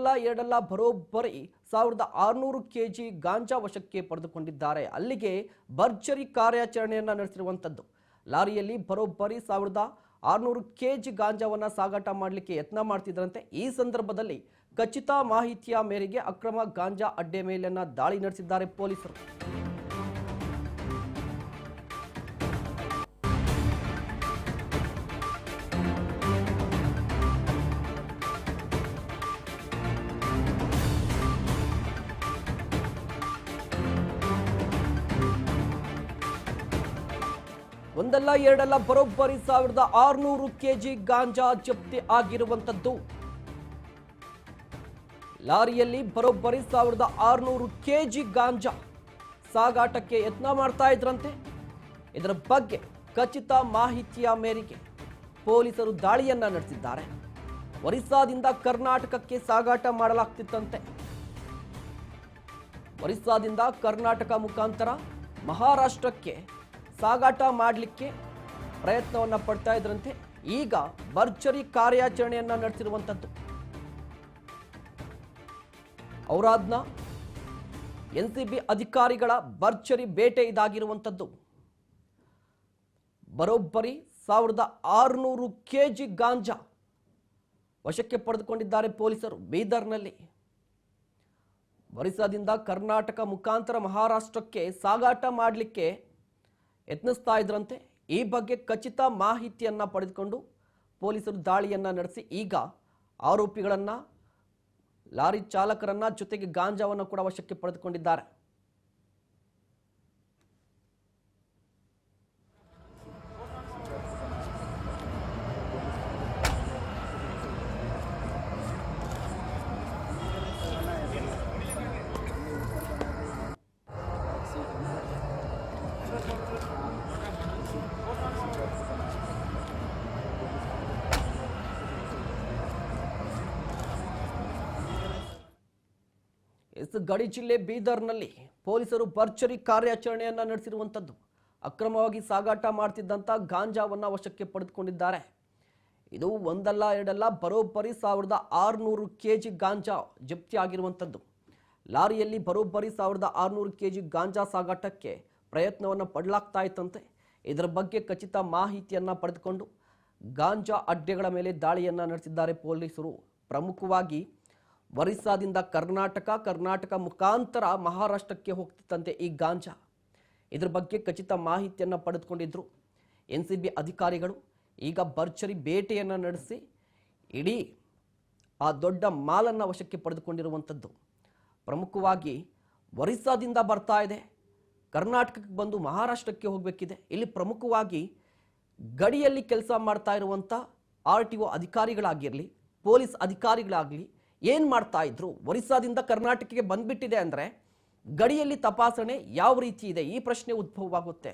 ಒಂದಲ್ಲ ಎರಡಲ್ಲ ಬರೋಬ್ಬರಿ 1600 ಕೆಜಿ ಗಾಂಜಾ ವಶಕ್ಕೆ ಪಡೆದುಕೊಂಡಿದ್ದಾರೆ. ಅಲ್ಲಿಗೆ ಭರ್ಜರಿ ಕಾರ್ಯಾಚರಣೆಯನ್ನ ನಡೆಸಿರುವಂತದ್ದು. ಲಾರಿಯಲ್ಲಿ ಬರೋಬ್ಬರಿ 1600 ಕೆಜಿ ಗಾಂಜಾವನ್ನ ಸಾಗಾಟ ಮಾಡಲಿಕ್ಕೆ ಯತ್ನ ಮಾಡ್ತಿದ್ರಂತೆ. ಈ ಸಂದರ್ಭದಲ್ಲಿ ಖಚಿತ ಮಾಹಿತಿಯ ಮೇರೆಗೆ ಅಕ್ರಮ ಗಾಂಜಾ ಅಡ್ಡೆ ಮೇಲನ್ನ ದಾಳಿ ನಡೆಸಿದ್ದಾರೆ ಪೊಲೀಸರು. ಒಂದಲ್ಲ ಎರಡಲ್ಲ ಬರೋಬ್ಬರಿ 1600 ಕೆಜಿ ಗಾಂಜಾ ಜಪ್ತಿ ಆಗಿರುವಂತದ್ದು. ಲಾರಿಯಲ್ಲಿ ಬರೋಬ್ಬರಿ 1600 ಕೆಜಿ ಗಾಂಜಾ ಸಾಗಾಟಕ್ಕೆ ಯತ್ನ ಮಾಡ್ತಾ ಇದ್ರಂತೆ. ಇದರ ಬಗ್ಗೆ ಖಚಿತ ಮಾಹಿತಿಯ ಮೇರೆಗೆ ಪೊಲೀಸರು ದಾಳಿಯನ್ನ ನಡೆಸಿದ್ದಾರೆ. ಒರಿಸ್ಸಾದಿಂದ ಕರ್ನಾಟಕಕ್ಕೆ ಸಾಗಾಟ ಮಾಡಲಾಗ್ತಿತ್ತಂತೆ. ಒರಿಸ್ಸಾದಿಂದ ಕರ್ನಾಟಕ ಮುಖಾಂತರ ಮಹಾರಾಷ್ಟ್ರಕ್ಕೆ ಸಾಗಾಟ ಮಾಡಲಿಕ್ಕೆ ಪ್ರಯತ್ನವನ್ನ ಪಡ್ತಾ ಇದ್ರಂತೆ. ಈಗ ಭರ್ಜರಿ ಕಾರ್ಯಾಚರಣೆಯನ್ನ ನಡೆಸಿರುವಂತದ್ದು. ಔರಾದ್ನ ಎನ್ಸಿಬಿ ಅಧಿಕಾರಿಗಳ ಭರ್ಜರಿ ಬೇಟೆ ಇದಾಗಿರುವಂತದ್ದು. ಬರೋಬ್ಬರಿ 1600 ಕೆಜಿ ಗಾಂಜಾ ವಶಕ್ಕೆ ಪಡೆದುಕೊಂಡಿದ್ದಾರೆ ಪೊಲೀಸರು ಬೀದರ್ನಲ್ಲಿ. ಒರಿಸ್ಸಾದಿಂದ ಕರ್ನಾಟಕ ಮುಖಾಂತರ ಮಹಾರಾಷ್ಟ್ರಕ್ಕೆ ಸಾಗಾಟ ಮಾಡಲಿಕ್ಕೆ ಯತ್ನಿಸ್ತಾ ಇದ್ರಂತೆ. ಈ ಬಗ್ಗೆ ಖಚಿತ ಮಾಹಿತಿಯನ್ನ ಪಡೆದುಕೊಂಡು ಪೊಲೀಸರು ದಾಳಿಯನ್ನ ನಡೆಸಿ ಈಗ ಆರೋಪಿಗಳನ್ನ, ಲಾರಿ ಚಾಲಕರನ್ನ ಜೊತೆಗೆ ಗಾಂಜಾವನ್ನು ಕೂಡ ವಶಕ್ಕೆ ಪಡೆದುಕೊಂಡಿದ್ದಾರೆ. ಗಡಿ ಜಿಲ್ಲೆ ಬೀದರ್ನಲ್ಲಿ ಪೊಲೀಸರು ಭರ್ಜರಿ ಕಾರ್ಯಾಚರಣೆಯನ್ನ ನಡೆಸಿರುವಂತದ್ದು. ಅಕ್ರಮವಾಗಿ ಸಾಗಾಟ ಮಾಡ್ತಿದ್ದಂತ ಗಾಂಜಾವನ್ನ ವಶಕ್ಕೆ ಪಡೆದುಕೊಂಡಿದ್ದಾರೆ. ಇದು ಒಂದಲ್ಲ ಎರಡಲ್ಲ ಬರೋಬ್ಬರಿ 1600 ಕೆಜಿ ಗಾಂಜಾ ಜಪ್ತಿ ಆಗಿರುವಂತದ್ದು. ಲಾರಿಯಲ್ಲಿ ಬರೋಬ್ಬರಿ 1600 ಕೆಜಿ ಗಾಂಜಾ ಸಾಗಾಟಕ್ಕೆ ಪ್ರಯತ್ನವನ್ನ ಪಡಲಾಗ್ತಾ ಇತ್ತಂತೆ. ಇದರ ಬಗ್ಗೆ ಖಚಿತ ಮಾಹಿತಿಯನ್ನ ಪಡೆದುಕೊಂಡು ಗಾಂಜಾ ಅಡ್ಡೆಗಳ ಮೇಲೆ ದಾಳಿಯನ್ನ ನಡೆಸಿದ್ದಾರೆ ಪೊಲೀಸರು. ಪ್ರಮುಖವಾಗಿ ಒರಿಸ್ಸಾದಿಂದ ಕರ್ನಾಟಕ ಮುಖಾಂತರ ಮಹಾರಾಷ್ಟ್ರಕ್ಕೆ ಹೋಗ್ತಿತ್ತಂತೆ ಈ ಗಾಂಜಾ. ಇದ್ರ ಬಗ್ಗೆ ಖಚಿತ ಮಾಹಿತಿಯನ್ನು ಪಡೆದುಕೊಂಡಿದ್ರು ಎನ್ಸಿಬಿ ಅಧಿಕಾರಿಗಳು. ಈಗ ಭರ್ಜರಿ ಬೇಟೆಯನ್ನು ನಡೆಸಿ ಇಡೀ ಆ ದೊಡ್ಡ ಮಾಲನ್ನು ವಶಕ್ಕೆ ಪಡೆದುಕೊಂಡಿರುವಂಥದ್ದು. ಪ್ರಮುಖವಾಗಿ ಒರಿಸ್ಸಾದಿಂದ ಬರ್ತಾ ಇದೆ, ಕರ್ನಾಟಕಕ್ಕೆ ಬಂದು ಮಹಾರಾಷ್ಟ್ರಕ್ಕೆ ಹೋಗಬೇಕಿದೆ. ಇಲ್ಲಿ ಪ್ರಮುಖವಾಗಿ ಗಡಿಯಲ್ಲಿ ಕೆಲಸ ಮಾಡ್ತಾ ಇರುವಂಥ RTO ಅಧಿಕಾರಿಗಳಾಗಿರಲಿ, ಪೊಲೀಸ್ ಅಧಿಕಾರಿಗಳಾಗಲಿ ಏನು ಮಾಡ್ತಾ ಇದ್ರು, ಒರಿಸ್ಸಾದಿಂದ ಕರ್ನಾಟಕಕ್ಕೆ ಬಂದ್ಬಿಟ್ಟಿದೆ ಅಂದರೆ ಗಡಿಯಲ್ಲಿ ತಪಾಸಣೆ ಯಾವ ರೀತಿ ಇದೆ, ಈ ಪ್ರಶ್ನೆ ಉದ್ಭವವಾಗುತ್ತೆ.